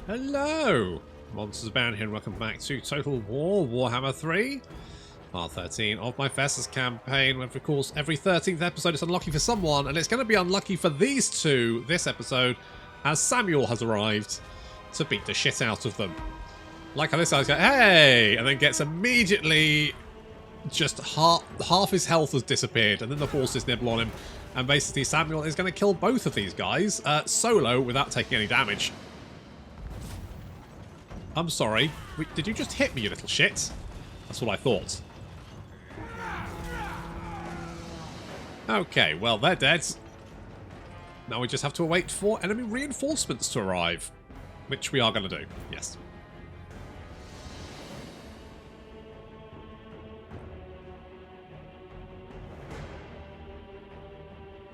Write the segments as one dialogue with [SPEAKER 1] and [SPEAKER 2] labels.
[SPEAKER 1] Hello, Monsters Bound here, and welcome back to Total War Warhammer 3, part 13 of my Festus campaign, where of course every 13th episode is unlucky for someone, and it's going to be unlucky for these two this episode, as Samuel has arrived to beat the shit out of them. Like how this guy's going, hey, and then gets immediately just half his health has disappeared, and then the horses nibble on him, and basically Samuel is going to kill both of these guys solo without taking any damage. I'm sorry. Did you just hit me, you little shit? That's what I thought. Okay, well, they're dead. Now we just have to wait for enemy reinforcements to arrive. Which we are going to do, yes.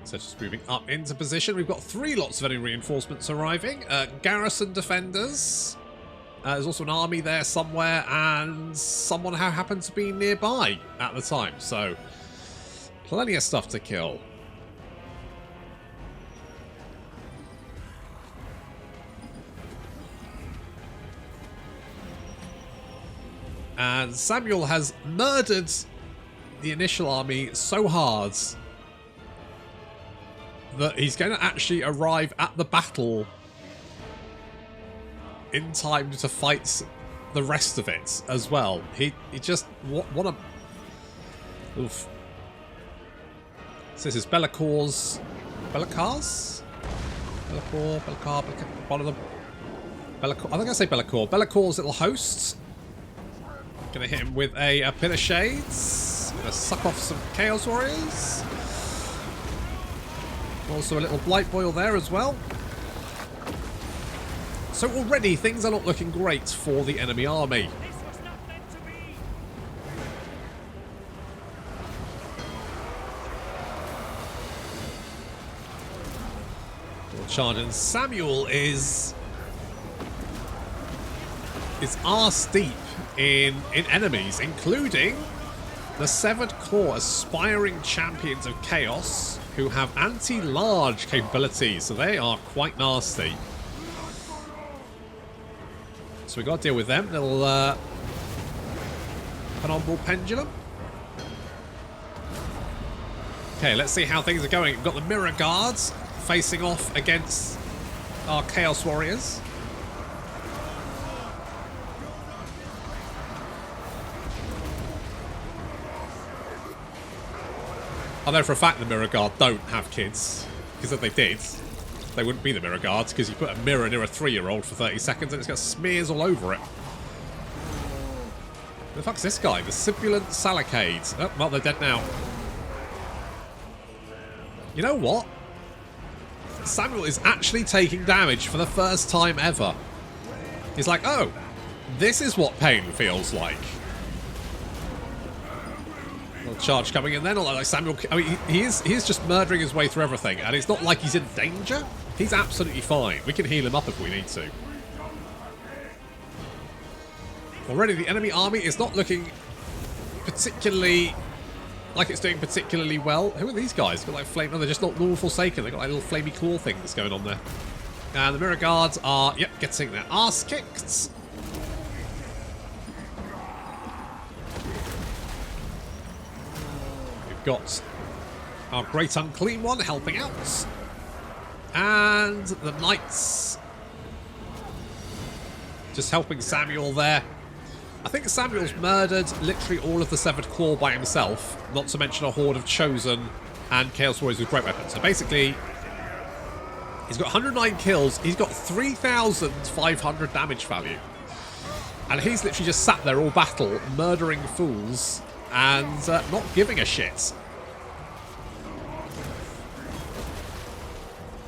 [SPEAKER 1] So just moving up into position. We've got 3 lots of enemy reinforcements arriving. Garrison defenders. There's also an army there somewhere, and someone who happened to be nearby at the time. So, plenty of stuff to kill. And Samuel has murdered the initial army so hard that he's going to actually arrive at the battle in time to fight the rest of it as well. He just what a oof. So this is Bellicors, one of them. Bellicor. I think I say Bellicor. Bellicor's little hosts. Gonna hit him with a pit of shades. Gonna suck off some Chaos Warriors. Also a little Blight Boil there as well. So already things are not looking great for the enemy army. Charge, and Samuel is arse deep in enemies, including the Severed Claw aspiring champions of Chaos, who have anti-large capabilities, so they are quite nasty. So we got to deal with them. Little Phenomenal Pendulum. Okay, let's see how things are going. We've got the Mirror Guards facing off against our Chaos Warriors. I know for a fact the Mirror Guard don't have kids, because if they did, they wouldn't be the Mirror Guards, because you put a mirror near a 3-year-old for 30 seconds and it's got smears all over it. Who the fuck's this guy? The Sibilant Salacades. Oh, well, they're dead now. You know what? Samuel is actually taking damage for the first time ever. He's like, oh, this is what pain feels like. Little charge coming in then. Like Samuel, I mean, he is just murdering his way through everything, and it's not like he's in danger. He's absolutely fine. We can heal him up if we need to. Already the enemy army is not looking particularly like it's doing particularly well. Who are these guys? Got like flame. No, they're just not normal Forsaken. They've got like little flamey claw things going on there. And the Mirror Guards are, yep, getting their arse kicked. We've got our Great Unclean One helping out. And the Knights just helping Samuel there. I think Samuel's murdered literally all of the Severed Claw by himself, not to mention a horde of Chosen and Chaos Warriors with great weapons. So basically, he's got 109 kills, he's got 3,500 damage value. And he's literally just sat there all battle, murdering fools, and not giving a shit.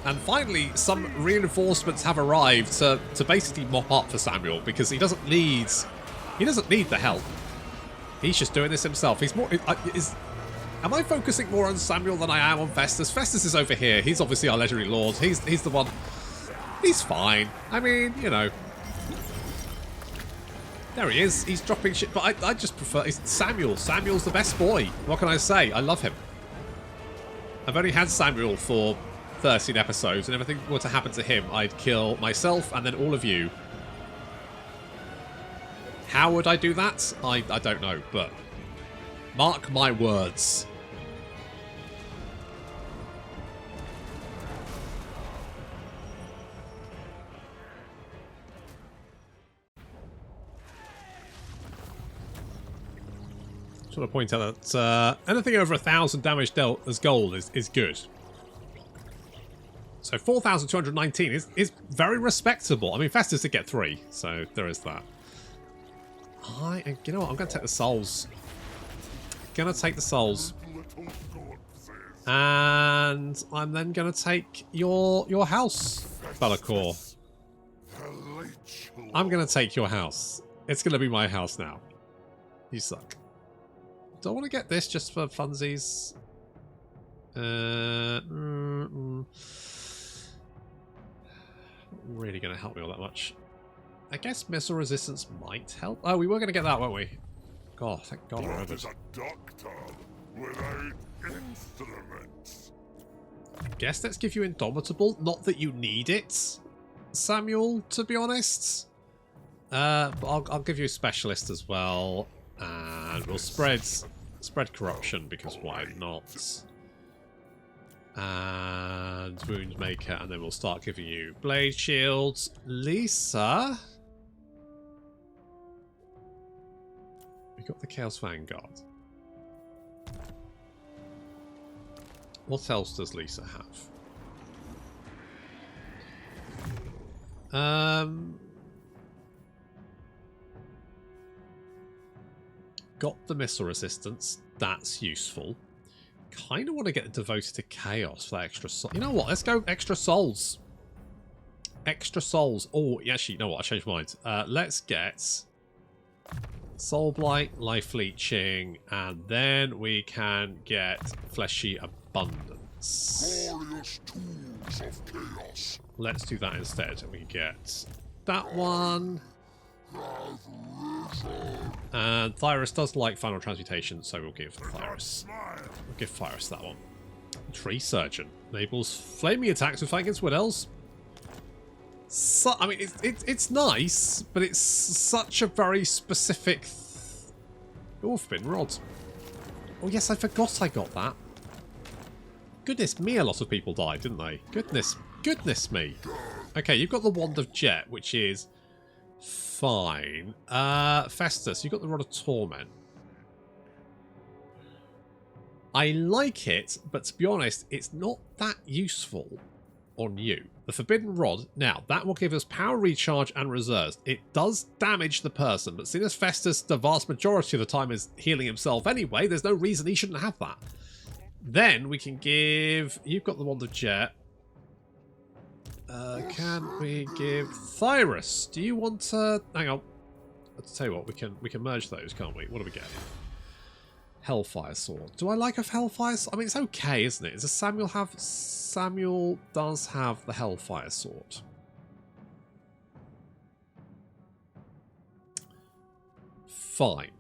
[SPEAKER 1] And finally, some reinforcements have arrived to basically mop up for Samuel, because he doesn't need the help. He's just doing this himself. He's more. Am I focusing more on Samuel than I am on Festus? Festus is over here. He's obviously our legendary lord. He's the one. He's fine. I mean, you know. There he is. He's dropping shit. But I just prefer Samuel. Samuel's the best boy. What can I say? I love him. I've only had Samuel for 13 episodes, and if anything were to happen to him, I'd kill myself and then all of you How would I do that? I don't know, but mark my words. Just want to point out that anything over 1,000 damage dealt as gold is good. So 4,219 is very respectable. I mean, Festus did get 3, so there is that. You know what? I'm going to take the souls. Gonna take the souls. And I'm then going to take your house, Bellacore. I'm going to take your house. It's going to be my house now. You suck. Do I want to get this just for funsies? Not really going to help me all that much. I guess missile resistance might help. Oh, we were going to get that, weren't we? God, thank God I remembered.
[SPEAKER 2] A doctor without instruments.
[SPEAKER 1] I guess let's give you Indomitable. Not that you need it, Samuel, to be honest. But I'll give you Specialist as well. And we'll spread Corruption, because why not? And Wound Maker, and then we'll start giving you Blade Shields. Lisa. We got the Chaos Vanguard. What else does Lisa have? Got the missile resistance. That's useful. Kind of want to get devoted to chaos for that extra soul. You know what? Let's go extra souls. Extra souls. Oh, actually, you know what? I changed my mind. Let's get Soul Blight, Life Leeching, and then we can get Fleshy Abundance.
[SPEAKER 2] Glorious tools of chaos.
[SPEAKER 1] Let's do that instead. And we get that one. And Thyrus does like Final Transmutation, so we'll give Thyrus. We'll give Thyrus that one. Tree Surgeon enables flaming attacks with fighting against Wood Elves. So, I mean, it's nice, but it's such a very specific. Orphan Rod. Oh yes, I forgot I got that. Goodness me, a lot of people died, didn't they? Goodness me. Okay, you've got the Wand of Jet, which is fine. Festus, you got the Rod of Torment. I like it, but to be honest, it's not that useful on you. The Forbidden Rod, now, that will give us power recharge and reserves. It does damage the person, but seeing as Festus, the vast majority of the time, is healing himself anyway, there's no reason he shouldn't have that. Then we can give... You've got the Wand of Jet. Can we give Thyrus? Do you want to... Hang on. Let's tell you what, we can merge those, can't we? What do we get? Hellfire Sword. Do I like a Hellfire Sword? I mean, it's okay, isn't it? Does Samuel have... Samuel does have the Hellfire Sword. Fine.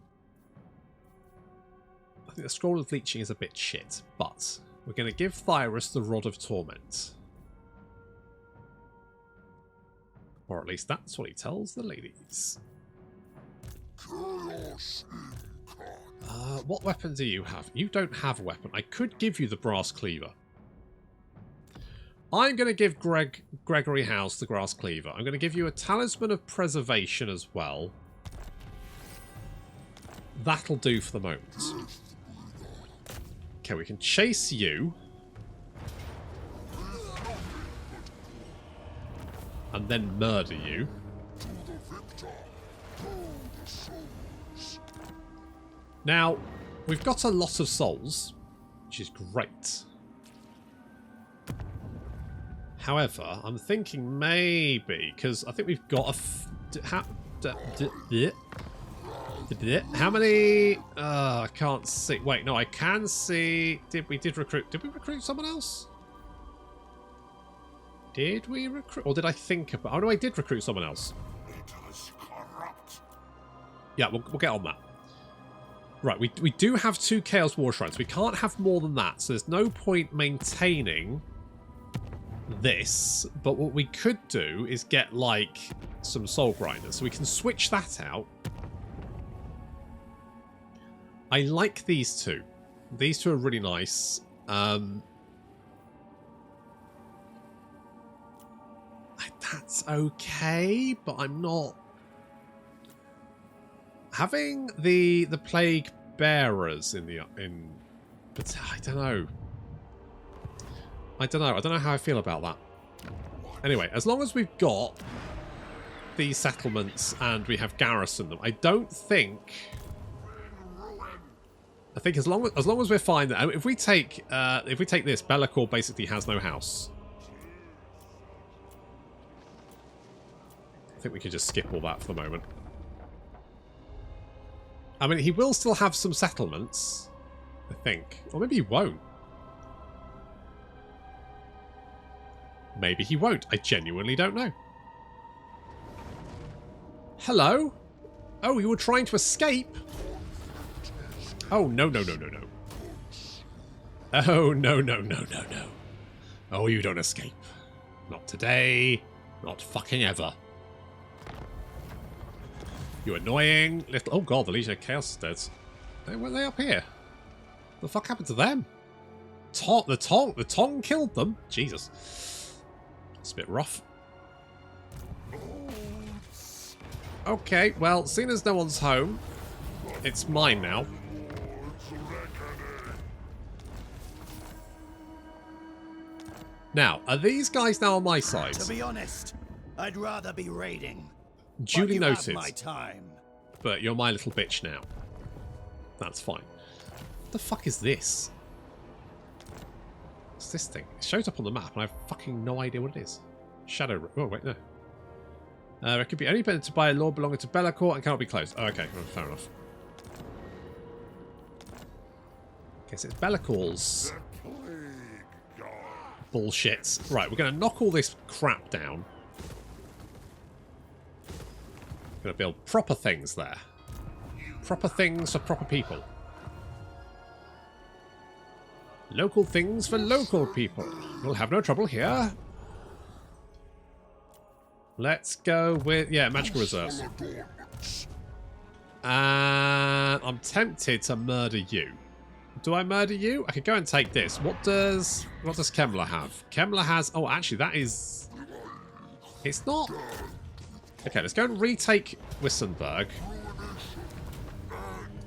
[SPEAKER 1] I think the Scroll of Leeching is a bit shit, but we're going to give Thyrus the Rod of Torment. Or at least that's what he tells the ladies. What weapon do you have? You don't have a weapon. I could give you the Brass Cleaver. I'm going to give Gregory House the Brass Cleaver. I'm going to give you a Talisman of Preservation as well. That'll do for the moment. Okay, we can chase you. And then murder you. Now, we've got a lot of souls, which is great. However, I'm thinking maybe, because I think we've got a... How many... I can't see. Wait, no, I can see... Did we recruit someone else? Did we recruit... Or did I think about... Oh, no, I did recruit someone else. Yeah, we'll get on that. Right, we do have 2 Chaos War Shrines. We can't have more than that, so there's no point maintaining this. But what we could do is get, like, some Soul Grinders. So we can switch that out. I like these two. These two are really nice. That's okay, but I'm not... Having the plague bearers but I don't know. I don't know how I feel about that. Anyway, as long as we've got these settlements and we have garrisoned them, I think as long as we're fine. If we take this, Be'lakor basically has no house. I think we can just skip all that for the moment. I mean, he will still have some settlements, I think. Or maybe he won't. Maybe he won't. I genuinely don't know. Hello? Oh, you were trying to escape? Oh, no, no, no, no, no. Oh, no, no, no, no, no. Oh, you don't escape. Not today. Not fucking ever. You annoying little... Oh god, the Legion of Chaos is dead. Were they up here? The fuck happened to them? The Tong killed them? Jesus. It's a bit rough. Okay, well, seeing as no one's home, it's mine now. Now, are these guys now on my side?
[SPEAKER 3] To be honest, I'd rather be raiding.
[SPEAKER 1] Duly noted.
[SPEAKER 3] My time.
[SPEAKER 1] But you're my little bitch now. That's fine. What the fuck is this? What's this thing? It shows up on the map and I have fucking no idea what it is. Shadow... Oh, wait, no. It could be only permitted by a lord belonging to Be'lakor and cannot be closed. Oh, okay. Well, fair enough. Guess it's Bellacor's bullshit. Right, we're going to knock all this crap down. Going to build proper things there. Proper things for proper people. Local things for local people. We'll have no trouble here. Let's go with... Yeah, magical reserves. And I'm tempted to murder you. Do I murder you? I could go and take this. What does Kemmler have? Kemmler has... Oh, actually, that is... It's not... Okay, let's go and retake Wissenberg.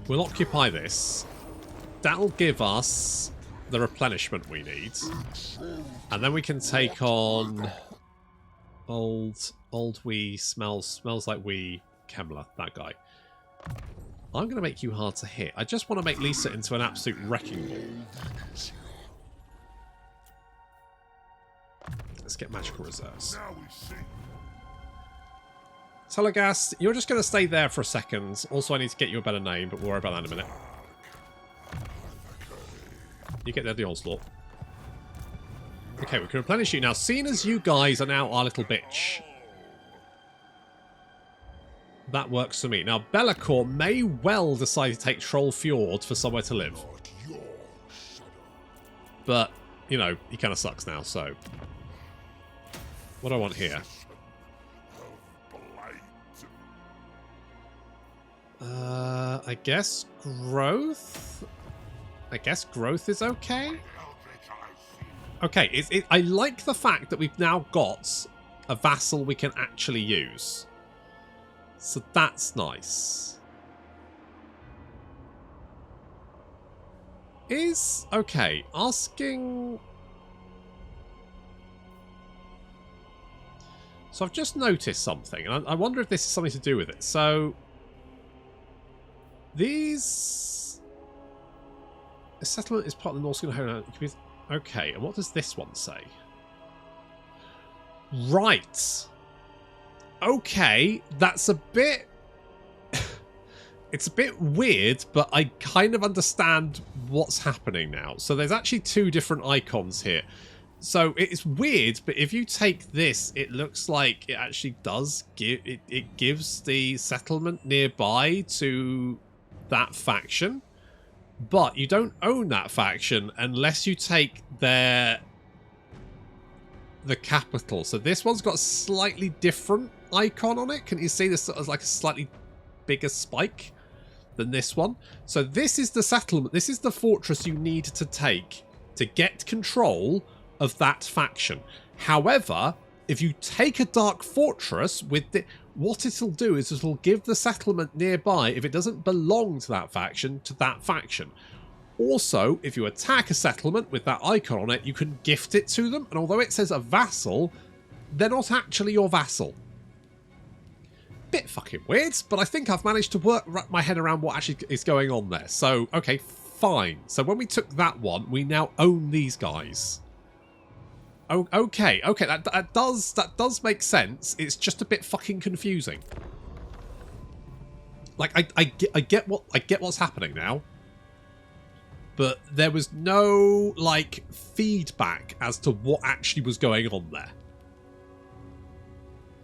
[SPEAKER 1] We'll occupy this. That'll give us the replenishment we need. And then we can take on... Old wee smells like wee Kemmler, that guy. I'm going to make you hard to hit. I just want to make Lisa into an absolute wrecking ball. Let's get magical reserves. Telegas, you're just going to stay there for a second. Also, I need to get you a better name, but we'll worry about that in a minute. You get there, the onslaught. Okay, we can replenish you. Now, seeing as you guys are now our little bitch, that works for me. Now, Be'lakor may well decide to take Troll Fjord for somewhere to live. But, you know, he kind of sucks now, so... What do I want here? I guess growth? I guess growth is okay? Okay, I like the fact that we've now got a vassal we can actually use. So that's nice. Okay, asking... So I've just noticed something, and I wonder if this is something to do with it. So... This settlement is part of the Norse homeland. Okay, and what does this one say? Right. Okay, that's a bit... It's a bit weird, but I kind of understand what's happening now. So there's actually two different icons here. So it's weird, but if you take this, it looks like it actually does give... It gives the settlement nearby to that faction. But you don't own that faction unless you take the capital. So this one's got a slightly different icon on it. Can you see this as like a slightly bigger spike? than this one. So this is the settlement. This is the fortress you need to take to get control of that faction. However, if you take a dark fortress with the, what it'll do is it'll give the settlement nearby, if it doesn't belong to that faction, to that faction. Also, if you attack a settlement with that icon on it, you can gift it to them. And although it says a vassal, they're not actually your vassal. Bit fucking weird, but I think I've managed to wrap my head around what actually is going on there. So, okay, fine. So when we took that one, we now own these guys. Oh, okay, that does make sense. It's just a bit fucking confusing. Like I get what's happening now. But there was no, like, feedback as to what actually was going on there.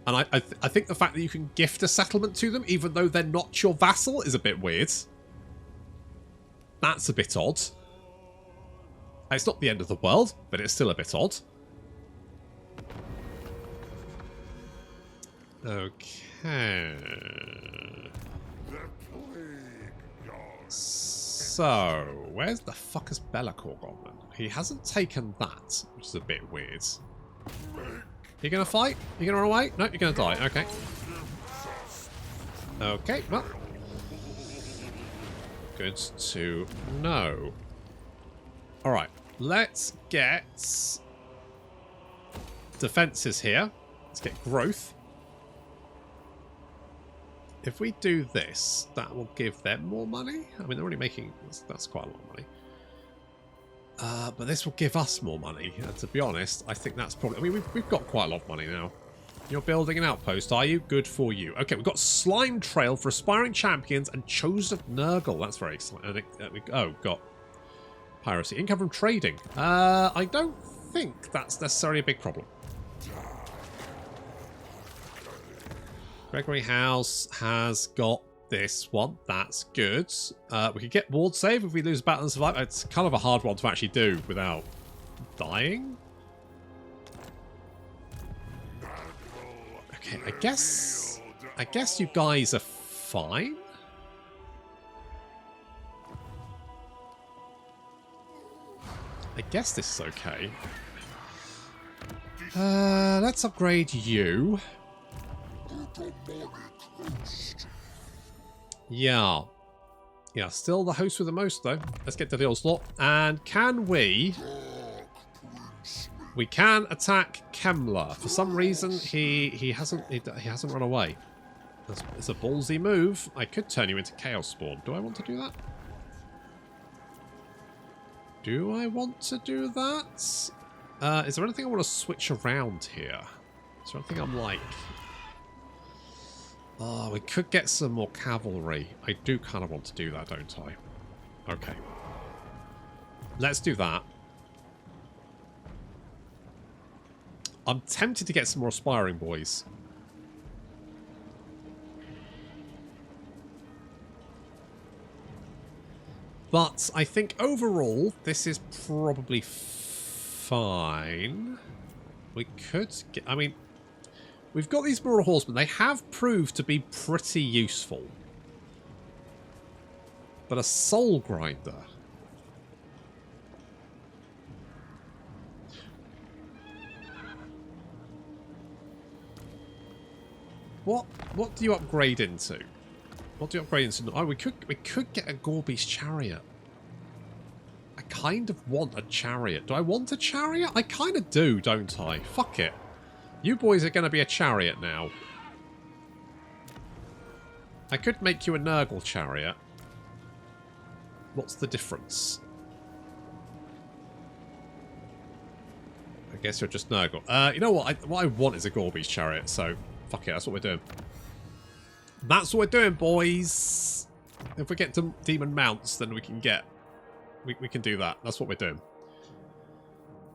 [SPEAKER 1] And I think the fact that you can gift a settlement to them, even though they're not your vassal, is a bit weird. That's a bit odd. It's not the end of the world, but it's still a bit odd. Okay. So, where's the fuck has Be'lakor gone then? He hasn't taken that, which is a bit weird. You gonna fight? You gonna run away? No, you're gonna die. Okay. Okay, well. Good to know. Alright, let's get defenses here. Let's get growth. If we do this, that will give them more money. I mean, they're already making... That's quite a lot of money. But this will give us more money. To be honest, I think that's probably... I mean, we've got quite a lot of money now. You're building an outpost, are you? Good for you. Okay, we've got Slime Trail for Aspiring Champions and Chosen Nurgle. That's very exciting. Oh, got Piracy. Income from trading. I don't think that's necessarily a big problem. Gregory House has got this one. That's good. We could get ward save if we lose a battle and survive. It's kind of a hard one to actually do without dying. Okay, I guess you guys are fine. I guess this is okay. Let's upgrade you. Yeah. Yeah, still the host with the most, though. Let's get to the onslaught. And can we... We can attack Kemler. For some reason, he hasn't run away. It's a ballsy move. I could turn you into Chaos Spawn. Do I want to do that? Do I want to do that? Is there anything I want to switch around here? Is there anything I'm like... Oh, we could get some more cavalry. I do kind of want to do that, don't I? Okay. Let's do that. I'm tempted to get some more aspiring boys. But I think overall, this is probably fine. We could get... I mean... We've got these Mortal Horsemen. They have proved to be pretty useful. But a Soul Grinder. What do you upgrade into? What do you upgrade into? Oh, we could get a Gorby's chariot. I kind of want a chariot. Do I want a chariot? I kind of do, don't I? Fuck it. You boys are going to be a chariot now. I could make you a Nurgle chariot. What's the difference? I guess you're just Nurgle. You know what? What I want is a Gorby's chariot, so fuck it. That's what we're doing. That's what we're doing, boys. If we get to demon mounts, then we can get... We can do that. That's what we're doing.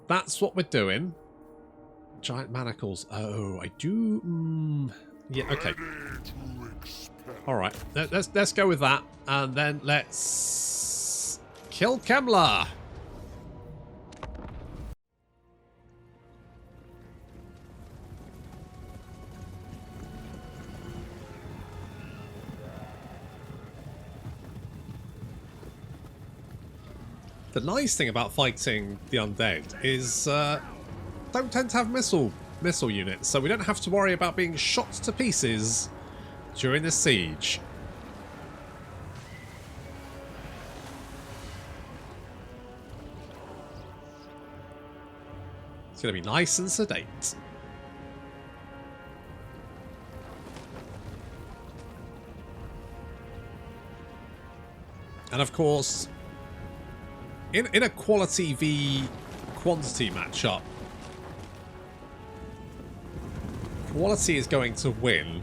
[SPEAKER 1] That's what we're doing. Giant manacles. Oh, I do... Yeah, okay. Alright, let's go with that. And then let's... kill Kemler! The nice thing about fighting the undead is don't tend to have missile units, so we don't have to worry about being shot to pieces during the siege. It's going to be nice and sedate. And of course, in a quality v quantity matchup, quality is going to win,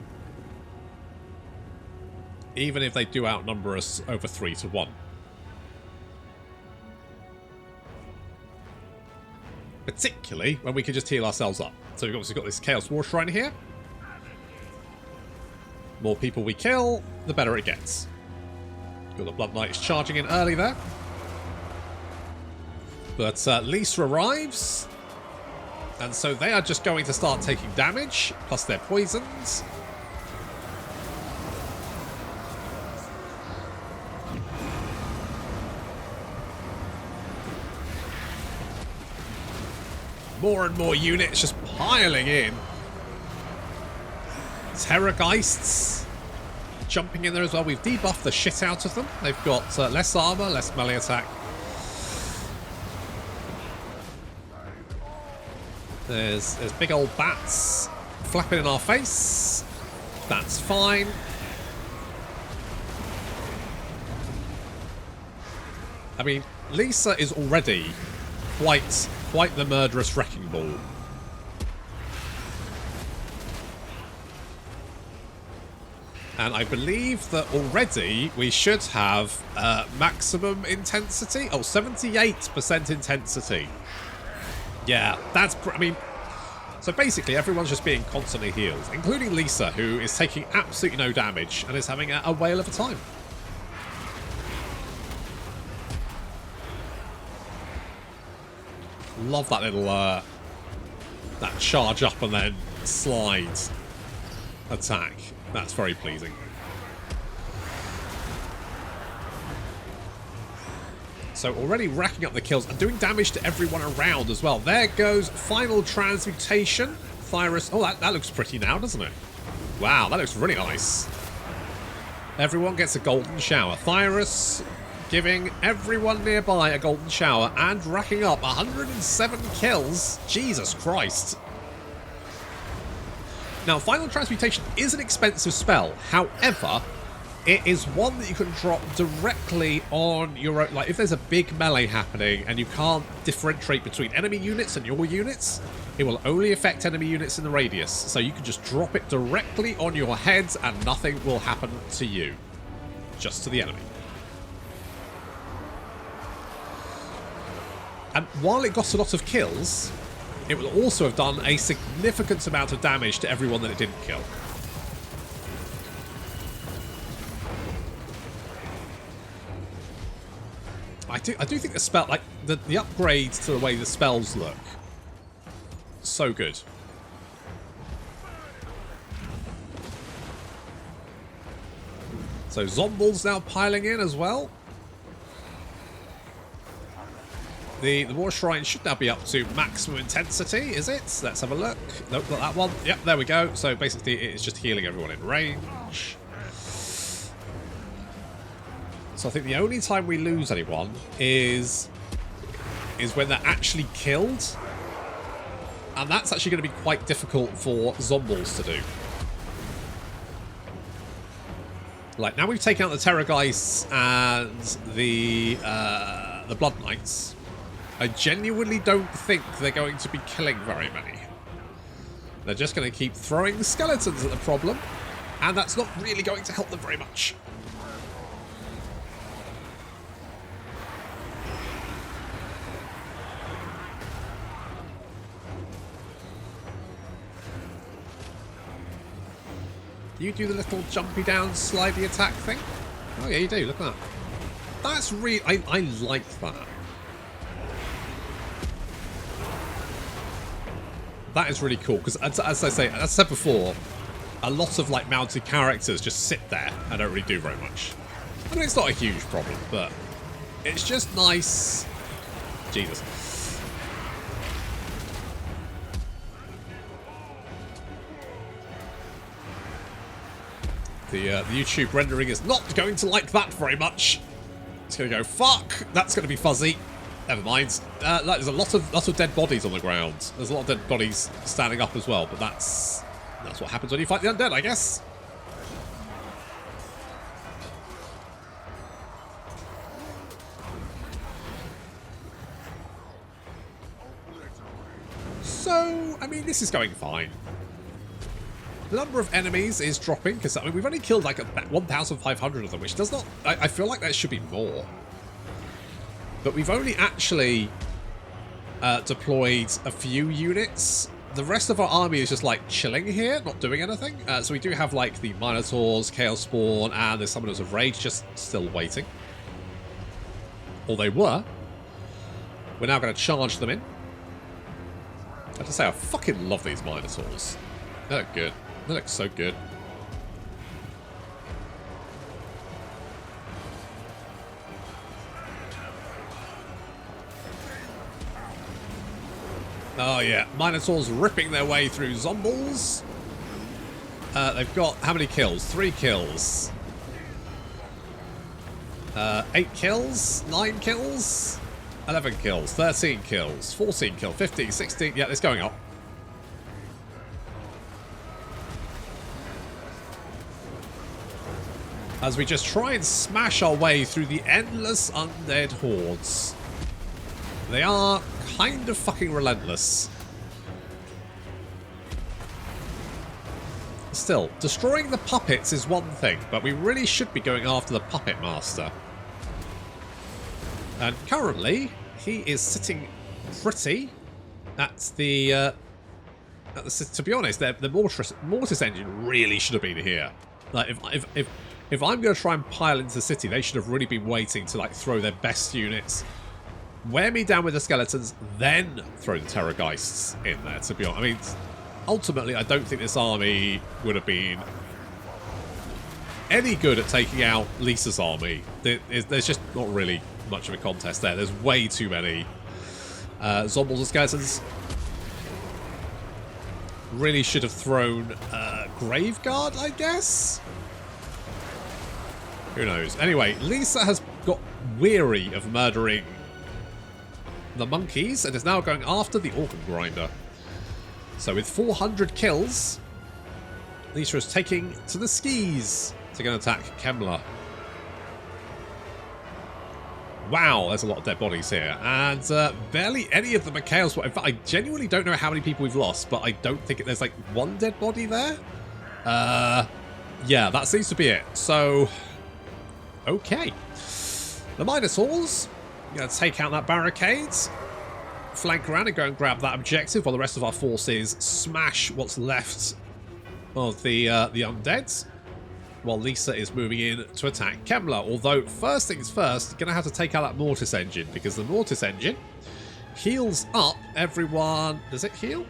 [SPEAKER 1] even if they do outnumber us over 3-1. Particularly when we can just heal ourselves up. So we've obviously got this Chaos War Shrine here. More people we kill, the better it gets. Got the Blood Knights charging in early there. But Lisa arrives. And so they are just going to start taking damage, plus their poisons. More and more units just piling in. Terrorgeists jumping in there as well. We've debuffed the shit out of them. They've got less armor, less melee attack. There's big old bats flapping in our face. That's fine. I mean, Lisa is already quite the murderous wrecking ball. And I believe that already we should have maximum intensity. Oh, 78% intensity. Yeah, that's... I mean... So basically everyone's just being constantly healed, including Lisa, who is taking absolutely no damage and is having a whale of a time. Love that little... that charge up and then slide attack. That's very pleasing. So already racking up the kills and doing damage to everyone around as well. There goes Final Transmutation. Thyrus. Oh, that looks pretty now, doesn't it? Wow, that looks really nice. Everyone gets a golden shower. Thyrus giving everyone nearby a golden shower and racking up 107 kills. Jesus Christ. Now, Final Transmutation is an expensive spell. However, it is one that you can drop directly on your own. Like, if there's a big melee happening and you can't differentiate between enemy units and your units, it will only affect enemy units in the radius. So you can just drop it directly on your heads and nothing will happen to you. Just to the enemy. And while it got a lot of kills, it will also have done a significant amount of damage to everyone that it didn't kill. I do think the spell, like the upgrades to the way the spells look, so good. So Zombies now piling in as well. The War Shrine should now be up to maximum intensity, is it? Let's have a look. Nope, not that one. Yep, there we go. So basically it's just healing everyone in range. So I think the only time we lose anyone is when they're actually killed. And that's actually going to be quite difficult for Zombies to do. Like, now we've taken out the Terrorgeists and the Blood Knights. I genuinely don't think they're going to be killing very many. They're just going to keep throwing skeletons at the problem, and that's not really going to help them very much. You do the little jumpy down, slidey attack thing? Oh yeah, you do. Look at that. That's really... I like that. That is really cool, because as I say, as I said before, a lot of like mounted characters just sit there and don't really do very much. I mean, it's not a huge problem, but it's just nice Jesus. The YouTube rendering is not going to like that very much. It's going to go, fuck, that's going to be fuzzy. Never mind. There's a lot of dead bodies on the ground. There's a lot of dead bodies standing up as well, but that's what happens when you fight the undead, I guess. So, I mean, this is going fine. The number of enemies is dropping, because I mean, we've only killed like 1,500 of them, which does not... I feel like there should be more. But we've only actually deployed a few units. The rest of our army is just like chilling here, not doing anything. So we do have like the Minotaurs, Chaos Spawn, and the Summoners of Rage just still waiting. Or they were. We're now going to charge them in. I have to say, I fucking love these Minotaurs. They look good. They look so good. Oh yeah, Minotaurs ripping their way through zombies. They've got how many kills? 3 kills. 8 kills? 9 kills? 11 kills, 13 kills, 14 kills, 15, 16. Yeah, it's going up. As we just try and smash our way through the endless undead hordes. They are kind of fucking relentless. Still, destroying the puppets is one thing, but we really should be going after the puppet master. And currently, he is sitting pretty at the to be honest, the mortis engine really should have been here. Like, if I'm going to try and pile into the city, they should have really been waiting to like throw their best units, wear me down with the skeletons, then throw the terrorgeists in there, to be honest. I mean, ultimately, I don't think this army would have been any good at taking out Lisa's army. There's just not really much of a contest there. There's way too many zombies and skeletons. Really should have thrown Graveguard, I guess? Who knows? Anyway, Lisa has got weary of murdering the monkeys and is now going after the organ grinder. So with 400 kills, Lisa is taking to the skis to go and attack Kemmler. Wow, there's a lot of dead bodies here. And barely any of them are Chaos. In fact, I genuinely don't know how many people we've lost, but I don't think there's like one dead body there. Yeah, that seems to be it. So, okay. The Minotaurs, going to take out that barricade, flank around and go and grab that objective while the rest of our forces smash what's left of the undeads. While Lisa is moving in to attack Kemmler. Although, first things first, going to have to take out that Mortis engine, because the Mortis engine heals up everyone. Does it heal?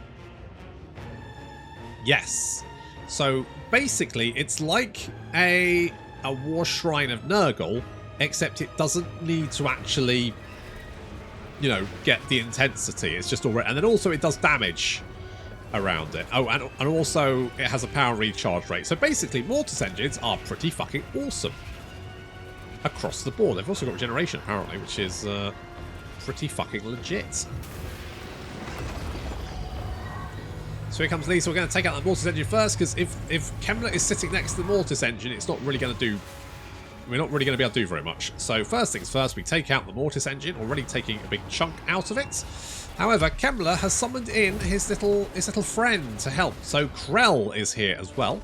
[SPEAKER 1] Yes. So, basically, it's like a War Shrine of Nurgle, except it doesn't need to actually, you know, get the intensity. It's just already... And then also it does damage around it. Oh, and also it has a power recharge rate. So basically, Mortis engines are pretty fucking awesome across the board. They've also got regeneration, apparently, which is pretty fucking legit. So here comes Lisa. We're going to take out the Mortis engine first, because if Kemmler is sitting next to the Mortis engine, it's not really going to do... We're not really going to be able to do very much. So first things first, we take out the Mortis engine, already taking a big chunk out of it. However, Kemmler has summoned in his little friend to help. So Krell is here as well.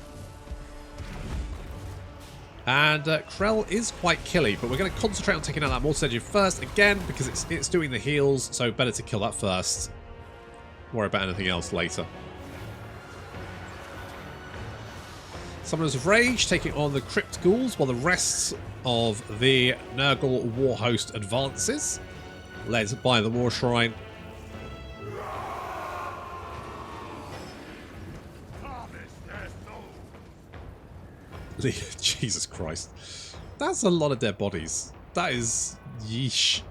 [SPEAKER 1] And Krell is quite killy, but we're going to concentrate on taking out that Mortis engine first, again, because it's doing the heals, so better to kill that first. Worry about anything else later. Summoners of Rage taking on the Crypt Ghouls, while the rest of the Nurgle War Host advances, led by the War Shrine. Jesus Christ. That's a lot of dead bodies. That is... yeesh.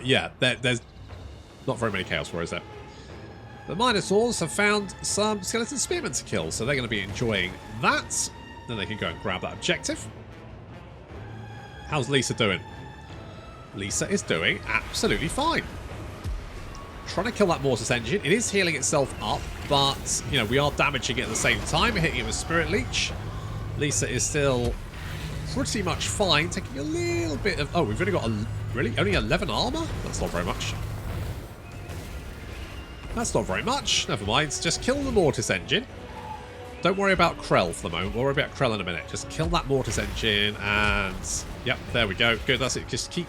[SPEAKER 1] yeah, there's not very many Chaos Warriors there. The Minotaurs have found some skeleton spearmen to kill, so they're going to be enjoying that. Then they can go and grab that objective. How's Lisa doing? Lisa is doing absolutely fine. Trying to kill that Mortis engine. It is healing itself up, but, you know, we are damaging it at the same time, hitting it with Spirit Leech. Lisa is still pretty much fine, taking a little bit of... Oh, we've only got, really? Only 11 armor? That's not very much. That's not very much. Never mind. Just kill the Mortis engine. Don't worry about Krell for the moment. We'll worry about Krell in a minute. Just kill that Mortis engine and... Yep, there we go. Good, that's it. Just keep...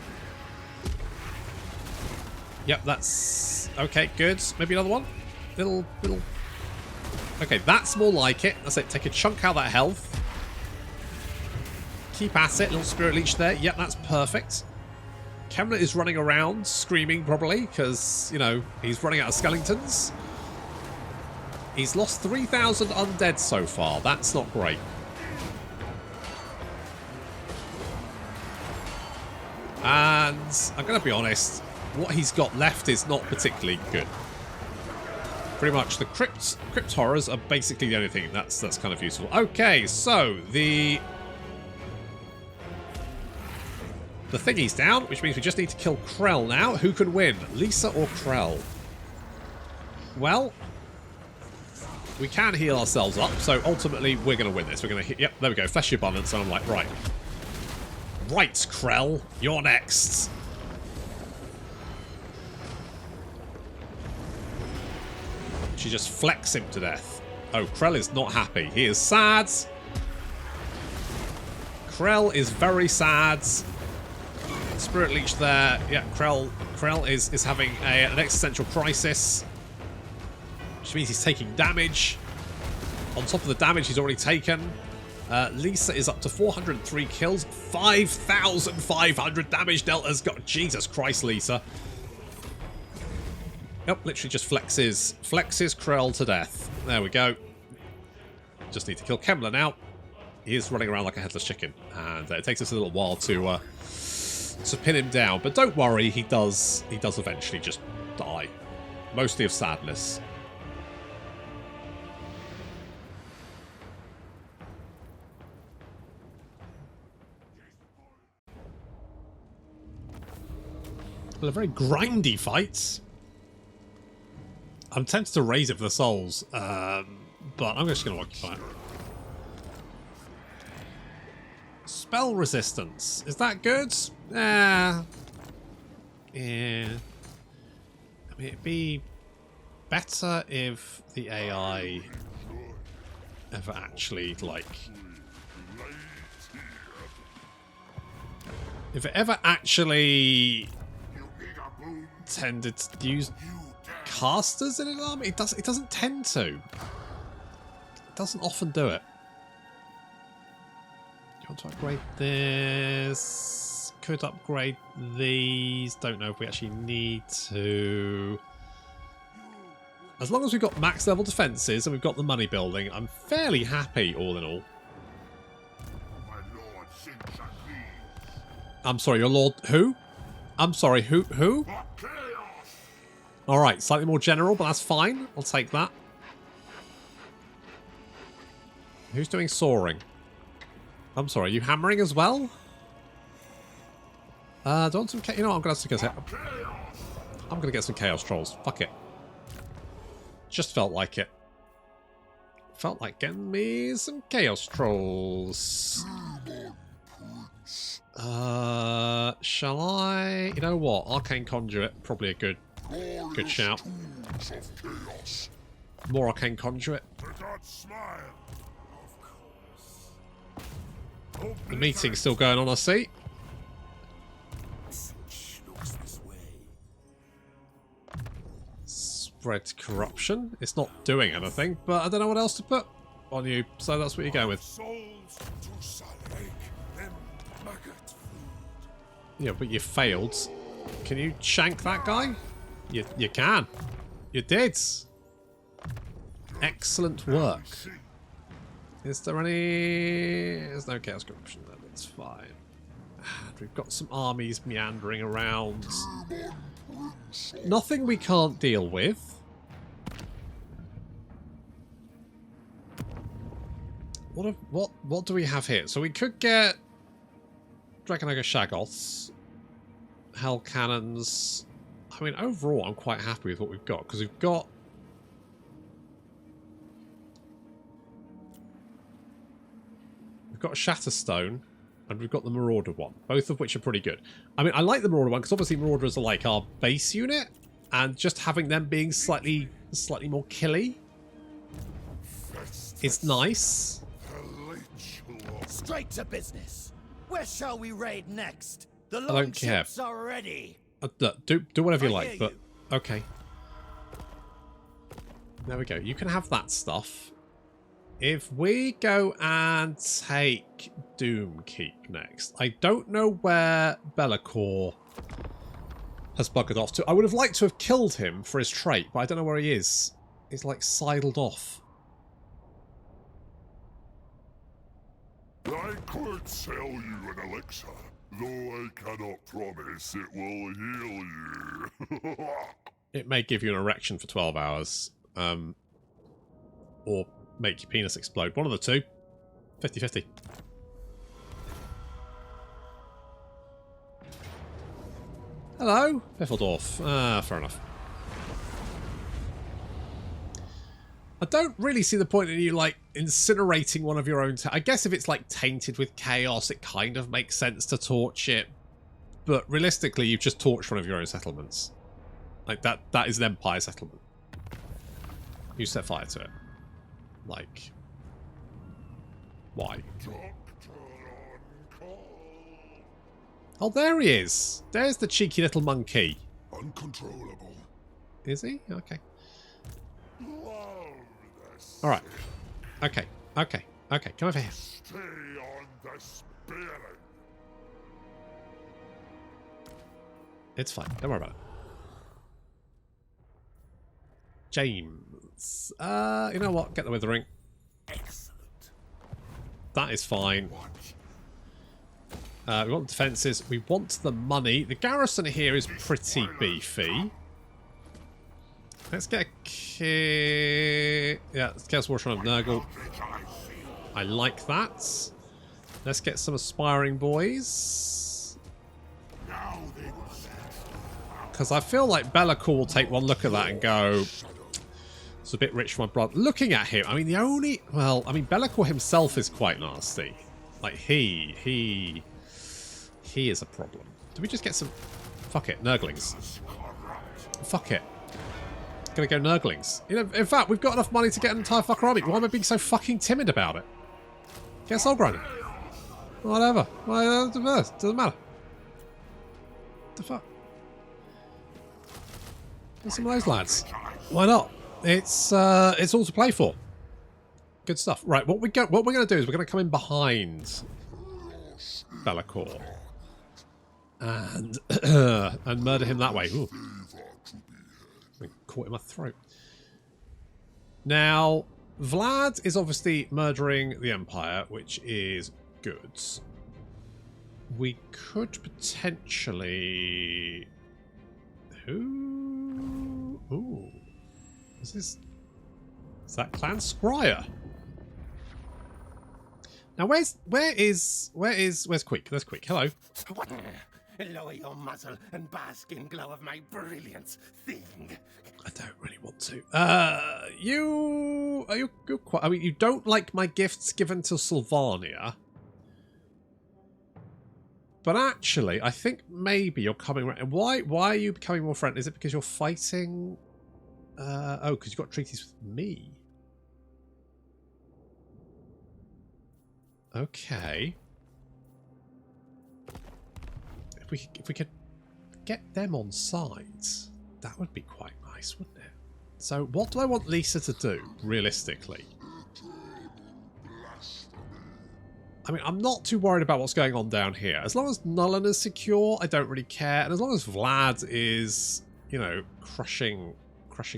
[SPEAKER 1] Yep, that's... Okay, good. Maybe another one? Little... Okay, that's more like it. That's it. Take a chunk out of that health. Keep at it. Little Spirit Leech there. Yep, that's perfect. Kemler is running around, screaming probably, because, you know, he's running out of skeletons. He's lost 3,000 undead so far. That's not great. And I'm going to be honest, what he's got left is not particularly good. Pretty much the crypt horrors are basically the only thing that's kind of useful. Okay, so the thingy's down, which means we just need to kill Krell now. Who can win, Lisa or Krell? Well, we can heal ourselves up, so ultimately we're going to win this. We're going to hit... Yep, there we go. Flesh your abundance, and I'm like, right. Right, Krell, you're next. She just flecks him to death. Oh, Krell is not happy. He is sad. Krell is very sad. Spirit Leech there. Yeah, Krell is having an existential crisis. Which means he's taking damage. On top of the damage he's already taken. Lisa is up to 403 kills. 5,500 damage Delta's got. Jesus Christ, Lisa. Yep, literally just flexes Krell to death. There we go. Just need to kill Kemler now. He is running around like a headless chicken. And it takes us a little while to pin him down. But don't worry, he does eventually just die. Mostly of sadness. Well, a very grindy fight. I'm tempted to raise it for the souls, but I'm just going to occupy it. Spell resistance. Is that good? Yeah. I mean, it'd be better if the AI ever actually, like... If it ever actually tended to use casters in an army, it doesn't tend to. It doesn't often do it. You want to upgrade this? Could upgrade these. Don't know if we actually need to. As long as we've got max level defenses and we've got the money building, I'm fairly happy all in all. I'm sorry, your lord who? I'm sorry, who? Alright, slightly more general, but that's fine. I'll take that. Who's doing soaring? I'm sorry, are you hammering as well? Do I want some... You know what, I'm going to get some Chaos Trolls. Fuck it. Just felt like it. Felt like getting me some Chaos Trolls. Shall I... You know what? Arcane Conduit, probably a good shout. More Arcane Conduit. The meeting's still going on, I see. Spread corruption. It's not doing anything, but I don't know what else to put on you, so that's what you're going with. Yeah, but you failed. Can you shank that guy? You can. You did. Excellent work. Is there any... There's no chaos corruption there, that's fine. we've got some armies meandering around. Nothing we can't deal with. What do we have here? So we could get Dragonaga Shagoths, Hell Cannons. I mean, overall, I'm quite happy with what we've got, because we've got Shatterstone, and we've got the Marauder one, both of which are pretty good. I mean, I like the Marauder one because obviously Marauders are like our base unit, and just having them being slightly more killy is nice.
[SPEAKER 3] Straight to business. Where shall we raid next? The
[SPEAKER 1] I don't
[SPEAKER 3] longships are ready.
[SPEAKER 1] Do whatever you
[SPEAKER 3] I
[SPEAKER 1] like,
[SPEAKER 3] hear
[SPEAKER 1] but
[SPEAKER 3] you.
[SPEAKER 1] okay. There we go. You can have that stuff. If we go and take Doomkeep next, I don't know where Be'lakor has buggered off to. I would have liked to have killed him for his trait, but I don't know where he is. He's like sidled off.
[SPEAKER 2] I could sell you an elixir, though I cannot promise it will heal you.
[SPEAKER 1] It may give you an erection for 12 hours. Or make your penis explode. One of the two. 50-50. Hello, Biffledorf. Ah, fair enough. I don't really see the point in you, like, incinerating one of your own... I guess if it's, like, tainted with chaos, it kind of makes sense to torch it. But realistically, you've just torched one of your own settlements. Like, that is an Empire settlement. You set fire to it. Like... Why? Oh, there he is! There's the cheeky little monkey.
[SPEAKER 2] Uncontrollable.
[SPEAKER 1] Is he? Okay. Alright. Okay. Okay. Okay. Come over here.
[SPEAKER 2] Stay on the spirit.
[SPEAKER 1] It's fine. Don't worry about it. James. You know what? Get the withering.
[SPEAKER 3] Excellent.
[SPEAKER 1] That is fine. We want defences. We want the money. The garrison here is pretty beefy. Let's get a... Yeah, let's get a Warsham of Nurgle. I like that. Let's get some aspiring boys. Because I feel like Be'lakor will take one look at that and go... It's a bit rich for my brother. Looking at him, I mean, the only... Well, I mean, Be'lakor himself is quite nasty. Like, he is a problem. Do we just get some... Fuck it, Nurglings. Fuck it. Gonna go Nurglings. You know, in fact, we've got enough money to get an entire fucker army. Why am I being so fucking timid about it? Get Soul Grinder. Whatever. Well, doesn't matter. What the fuck? Get some of those lads. Why not? It's all to play for. Good stuff. Right, what we're gonna do is we're gonna come in behind Be'lakor and and murder him that way. Ooh. I'm caught in my throat. Now, Vlad is obviously murdering the Empire, which is good. We could potentially... Who? Ooh. Is that Clan Scryer? Now, where's Queek? There's Queek. Hello.
[SPEAKER 3] Lower your muzzle and bask in glow of my brilliance, thing.
[SPEAKER 1] I don't really want to. You're quite... I mean, you don't like my gifts given to Sylvania. But actually, I think maybe you're coming around. Why are you becoming more friendly? Is it because you're fighting... oh, because you've got treaties with me. Okay. If we could get them on sides, that would be quite nice, wouldn't it? So what do I want Lisa to do, realistically? I mean, I'm not too worried about what's going on down here. As long as Nullen is secure, I don't really care. And as long as Vlad is, you know, crushing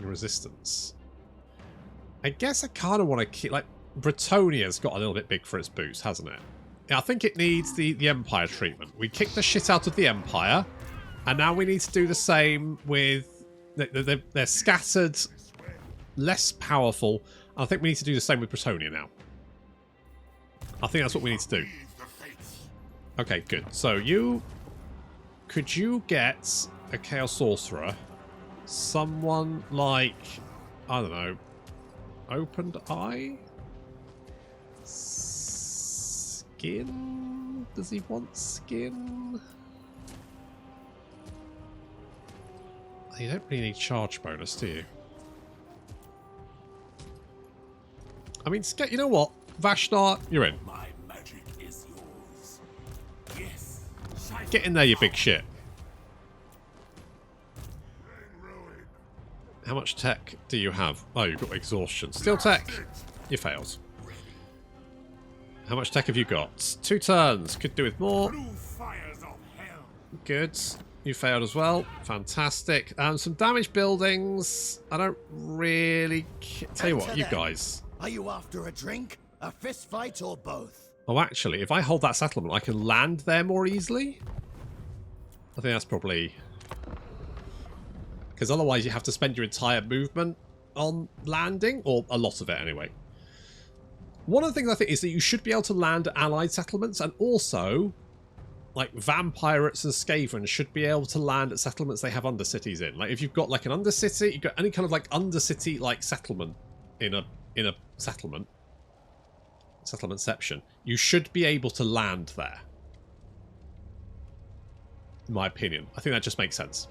[SPEAKER 1] resistance. I guess I kind of want to keep... Like, Bretonia's got a little bit big for its boots, hasn't it? I think it needs the Empire treatment. We kicked the shit out of the Empire, and now we need to do the same with... They're scattered, less powerful. I think we need to do the same with Bretonia now. I think that's what we need to do. Okay, good. So you... Could you get a Chaos Sorcerer? Someone like... I don't know. Opened Eye? Skin? Does he want skin? You don't really need charge bonus, do you? I mean, you know what? Vashnar, you're in.
[SPEAKER 3] My magic is yours. Yes.
[SPEAKER 1] Get in there, you big shit. How much tech do you have? Oh, you've got exhaustion. Steel tech. You failed. How much tech have you got? 2 turns. Could do with more.
[SPEAKER 3] Blue fires of hell.
[SPEAKER 1] Good. You failed as well. Fantastic. Some damaged buildings. I don't really... Tell you what, you guys.
[SPEAKER 4] Are you after a drink, a fist fight, or both?
[SPEAKER 1] Oh, actually, if I hold that settlement, I can land there more easily. I think that's probably... Because otherwise you have to spend your entire movement on landing, or a lot of it anyway. One of the things I think is that you should be able to land at allied settlements, and also, like, vampirates and Skaven should be able to land at settlements they have undercities in. Like, if you've got like an undercity, you've got any kind of like undercity like settlement in a settlementception, you should be able to land there. In my opinion. I think that just makes sense.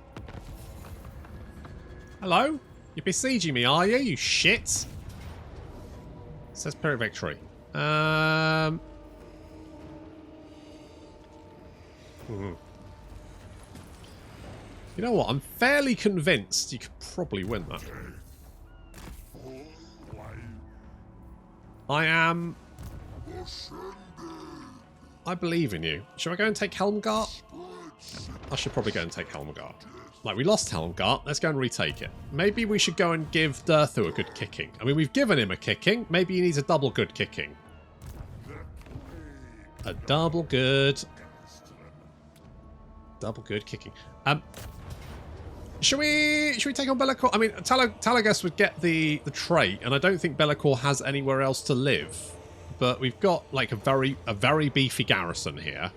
[SPEAKER 1] Hello? You're besieging me, are you? You shit. It says Pyrrhic Victory. You know what? I'm fairly convinced you could probably win that. I believe in you. Should I go and take Helmgart? I should probably go and take Helmgart. Like, we lost Helmgart. Let's go and retake it. Maybe we should go and give Durthu a good kicking. I mean, we've given him a kicking. Maybe he needs a double good kicking. A double good kicking. Should we take on Be'lakor? I mean, Talagas would get the trait, and I don't think Be'lakor has anywhere else to live. But we've got like a very beefy garrison here,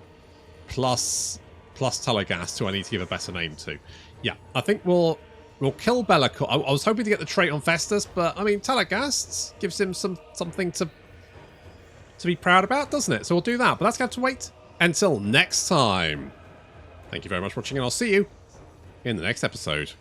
[SPEAKER 1] plus Talagast, who I need to give a better name to. Yeah, I think we'll kill Be'lakor. I was hoping to get the trait on Festus, but I mean, Talagast gives him something to be proud about, doesn't it? So we'll do that. But that's going to have to wait until next time. Thank you very much for watching, and I'll see you in the next episode.